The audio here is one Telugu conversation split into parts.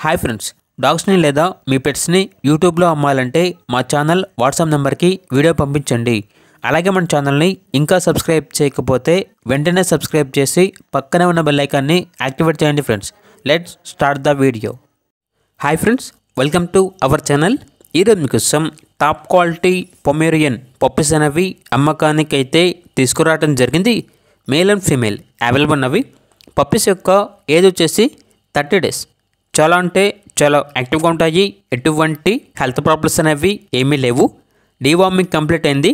హాయ్ ఫ్రెండ్స్, డాగ్స్ని లేదా మీ పెట్స్ని యూట్యూబ్లో అమ్మాలంటే మా ఛానల్ వాట్సాప్ నెంబర్కి వీడియో పంపించండి. అలాగే మన ఛానల్ని ఇంకా సబ్స్క్రైబ్ చేయకపోతే వెంటనే సబ్స్క్రైబ్ చేసి పక్కనే ఉన్న బెల్ ఐకాన్ని యాక్టివేట్ చేయండి friends. Let's start the video. Hi friends, welcome to our channel. ఈరోజు మీకోసం టాప్ క్వాలిటీ పొమేరియన్ పప్పీస్ అనేవి అమ్మకానికి అయితే తీసుకురావడం జరిగింది. మేల్ అండ్ ఫీమేల్ అవైలబుల్ ఉన్నవి. పప్పీస్ యొక్క ఏజ్ వచ్చేసి 30 days. చాలా అంటే చాలా యాక్టివ్గా ఉంటాయి. ఎటువంటి హెల్త్ ప్రాబ్లమ్స్ అనేవి ఏమీ లేవు. డీవార్మింగ్ కంప్లీట్ అయింది.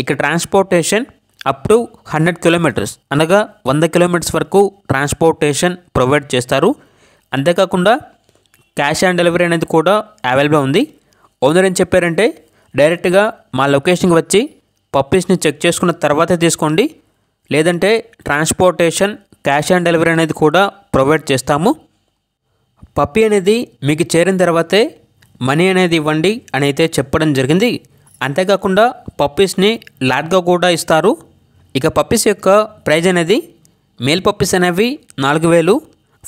ఇక ట్రాన్స్పోర్టేషన్ అప్ టు 100 kilometers అనగా 100 kilometers వరకు ట్రాన్స్పోర్టేషన్ ప్రొవైడ్ చేస్తారు. అంతేకాకుండా క్యాష్ ఆన్ డెలివరీ అనేది కూడా అవైలబుల్ ఉంది. ఓనర్ ఏం చెప్పారంటే డైరెక్ట్గా మా లొకేషన్కి వచ్చి పప్పీస్ని చెక్ చేసుకున్న తర్వాతే తీసుకోండి, లేదంటే ట్రాన్స్పోర్టేషన్ క్యాష్ ఆన్ డెలివరీ అనేది కూడా ప్రొవైడ్ చేస్తాము. పప్పీ అనేది మీకు చేరిన తర్వాతే మనీ అనేది ఇవ్వండి అని అయితే చెప్పడం జరిగింది. అంతేకాకుండా పప్పీస్ని లాట్గా కూడా ఇస్తారు. ఇక పప్పీస్ యొక్క ప్రైజ్ అనేది మేల్ పప్పీస్ అనేవి 4,000,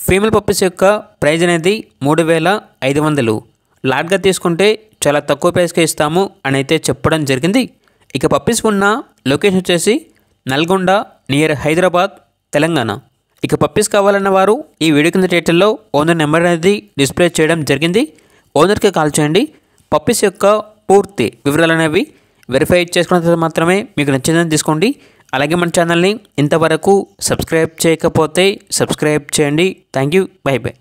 ఫీమేల్ పప్పీస్ యొక్క ప్రైజ్ అనేది 3,500. లాట్గా తీసుకుంటే చాలా తక్కువ ప్రైస్కే ఇస్తాము అని అయితే చెప్పడం జరిగింది. ఇక పప్పీస్ ఉన్న లొకేషన్ వచ్చేసి నల్గొండ నియర్ హైదరాబాద్, తెలంగాణ. ఇక పప్పీస్ కావాలన్న వారు ఈ వీడియో కింద టైటిల్లో ఓనర్ నెంబర్ అనేది డిస్ప్లే చేయడం జరిగింది. ఓనర్కి కాల్ చేయండి. పప్పీస్ యొక్క పూర్తి వివరాలు అనేవి వెరిఫై చేసుకున్న తర్వాత మాత్రమే మీకు నచ్చిందని తీసుకోండి. అలాగే మన ఛానల్ని ఇంతవరకు సబ్స్క్రైబ్ చేయకపోతే సబ్స్క్రైబ్ చేయండి. Thank you. By by.